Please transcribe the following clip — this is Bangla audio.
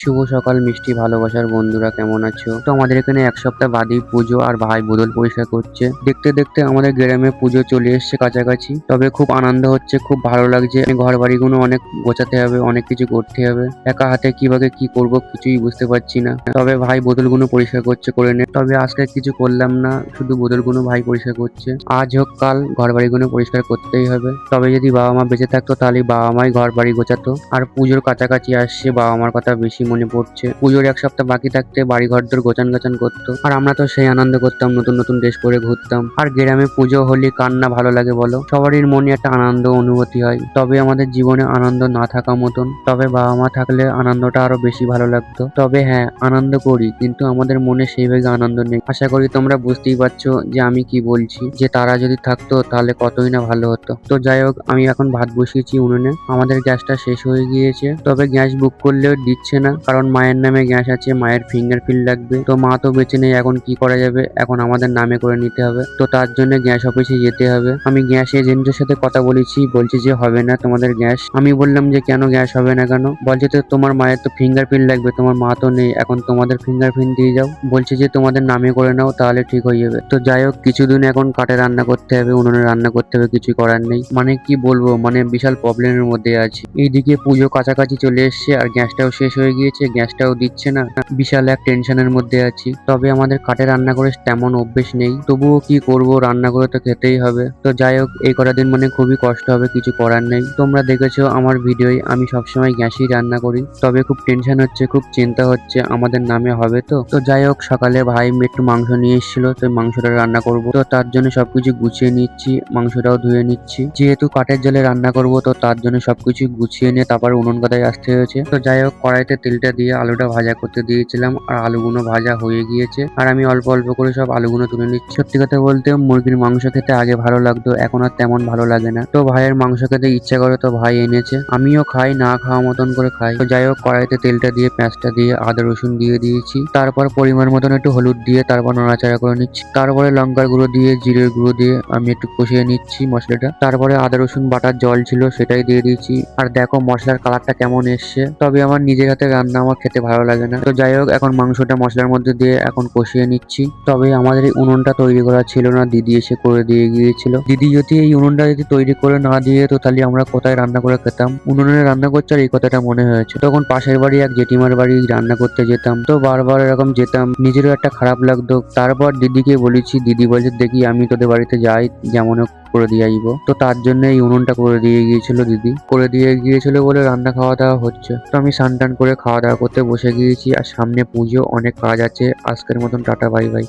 শুভ সকাল মিষ্টি ভালোবাসার বন্ধুরা, কেমন আছো? তো আমাদের এখানে এক সপ্তাহ বাদেই পুজো, আর ভাই বোতল পরিষ্কার করছে। দেখতে দেখতে আমাদের গ্রামে পুজো চলে এসছে কাছাকাছি। তবে খুব আনন্দ হচ্ছে, খুব ভালো লাগছে। ঘর বাড়িগুলো অনেক গোছাতে হবে, অনেক কিছু করতে হবে। একা হাতে কিভাবে কি করব কিছুই বুঝতে পারছি না। তবে ভাই বোতলগুলো পরিষ্কার করছে, করে নে। তবে আজকে কিছু করলাম না, শুধু বোতলগুলো ভাই পরিষ্কার করছে। আজ হোক কাল ঘর বাড়িগুলো পরিষ্কার করতেই হবে। তবে যদি বাবা মা বেঁচে থাকতো তাহলে বাবা মাই ঘর বাড়ি গোছাতো। আর পুজোর কাছাকাছি আসছে, বাবা মার কথা বেশি মনে পড়ছে। পুজোর এক সপ্তাহ বাকি থাকতে বাড়ি ঘরদোর গোছান গাছান করতো, আর আমরা তো সেই আনন্দ করতাম, নতুন নতুন ড্রেস পরে ঘুরতাম। আর গ্রামে পুজো হলে কার না ভালো লাগে বলো? সবারই মনে একটা আনন্দ অনুভূতি হয়। তবে আমাদের জীবনে আনন্দ না থাকা মতন, তবে বাবা মা থাকলে আনন্দটা আরো বেশি ভালো লাগতো। তবে হ্যাঁ, আনন্দ করি, কিন্তু আমাদের মনে সেইভাবে আনন্দ নেই। আশা করি তোমরা বুঝতেই পারছো যে আমি কি বলছি, যে তারা যদি থাকতো তাহলে কতই না ভালো হতো। তো যাই হোক, আমি এখন ভাত বসিয়েছি উনুনে। আমাদের গ্যাসটা শেষ হয়ে গিয়েছে, তবে গ্যাস বুক করলেও দিচ্ছে না, কারণ মায়ের নামে গ্যাস আছে, মায়ের ফিঙ্গারপ্রিন্ট লাগবে। তো মা তো বেঁচে নেই, এখন কি করা যাবে? এখন আমাদের নামে করে নিতে হবে। তো তার জন্য গ্যাস অফিসে যেতে হবে। আমি গ্যাস এজেন্টের সাথে কথা বলেছি, বলছে যে হবে না তোমাদের গ্যাস। আমি বললাম যে কেন গ্যাস হবে না কেন? বলছে তো তোমার মায়ের তো ফিঙ্গারপ্রিন্ট লাগবে, তোমার মা তো নেই, এখন তোমাদের ফিঙ্গারপ্রিন্ট দিয়ে যাও। বলছে যে তোমাদের নামে করে নাও, তাহলে ঠিক হয়ে যাবে। তো যাই হোক, কিছুদিন এখন কাঠে রান্না করতে হবে, উনুনে রান্না করতে হবে, কিছুই করার নেই। মানে কি বলবো, মানে বিশাল প্রবলেমের মধ্যে আছি। এইদিকে পুজো কাছাকাছি চলে এসছে, আর গ্যাসটাও শেষ হয়ে গিয়েছে, গ্যাসটাও দিচ্ছে না। বিশাল এক টেনশনের মধ্যে আছি। তবে আমাদের কাঠে রান্না করে তেমন অভ্যেস নেই, তবুও কি করব, রান্না করে তো খেতেই হবে। তো যাই হোক, এই কটা দিন মানে খুবই কষ্ট হবে, কিছু করার নেই। তোমরা দেখেছো আমার ভিডিওয় আমি সবসময় গ্যাসেই রান্না করি। তবে খুব টেনশন হচ্ছে, খুব চিন্তা হচ্ছে আমাদের নামে হবে তো। তো যাই হোক, সকালে ভাই একটু মাংস নিয়ে এসেছিল, তো মাংসটা রান্না করব। তো তার জন্য সবকিছু গুছিয়ে নিচ্ছি, মাংসটাও ধুয়ে নিচ্ছি। যেহেতু কাঠের জলে রান্না করব, তো তার জন্য সবকিছু গুছিয়ে নিয়ে তারপর উনুন কথায় আসতে হয়েছে। তো যাই হোক, কড়াইতে তেলটা দিয়ে আলুটা ভাজা করতে দিয়েছিলাম, আর আলুগুলো ভাজা হয়ে গিয়েছে। আর আমি অল্প অল্প করে সব আলুগুলো তুলে নিচ্ছি। সত্যি কথা বলতে মুরগির মাংস খেতে আগে ভালো লাগতো, এখন আর তেমন ভালো লাগে না। তো ভাইয়ের মাংস খেতে ইচ্ছা করে, তো ভাই এনেছে। আমিও খাই, না খাওয়া মতন করে খাই। তো যাই হোক, কড়াইতে তেলটা দিয়ে পেঁয়াজটা দিয়ে আদা রসুন দিয়ে দিয়েছি। তারপর পরিমাণ মতন একটু হলুদ দিয়ে তারপর নাড়াচাড়া করে নিচ্ছি। তারপরে লঙ্কার গুঁড়ো দিয়ে জিরের গুঁড়ো দিয়ে আমি একটু কষিয়ে নিচ্ছি মশলাটা। তারপরে আদা রসুন বাটার জল ছিল, সেটাই দিয়ে দিয়েছি। আর দেখো মশলার কালারটা কেমন এসছে। তবে আমার নিজের হাতে রান্না আমার খেতে ভালো লাগে না। তো যাই হোক, এখন মাংসটা মশলার মধ্যে দিয়ে এখন কষিয়ে নিচ্ছি। তবে আমাদের এই উনুনটা তৈরি করা ছিল না, দিদি এসে করে দিয়ে গিয়েছিল। দিদি যদি এই উনুনটা যদি তৈরি করে না দিয়ে তো তাহলে আমরা কোথায় রান্না করে খেতাম? উনুনে রান্না করছে, আর এই কথাটা মনে হয়েছে। তখন পাশের বাড়ি এক জেঠিমার বাড়ি রান্না করতে যেতাম, তো বারবার এরকম যেতাম, নিজেরও একটা খারাপ লাগতো। তারপর দিদিকে বলেছি, দিদি বলছে দেখি আমি তোদের বাড়িতে যাই, যেমন হোক করে দিয়ে আইবো। তো তার জন্য এই উনুনটা করে দিয়ে গিয়েছিল, দিদি করে দিয়ে গিয়েছিল বলে রান্না খাওয়া দাওয়া হচ্ছে। তো আমি স্নান টান করে খাওয়া দাওয়া করতে বসে গিয়েছি। আর সামনে পুজো, অনেক কাজ আছে। আজকের মতন টাটা, বাই বাই।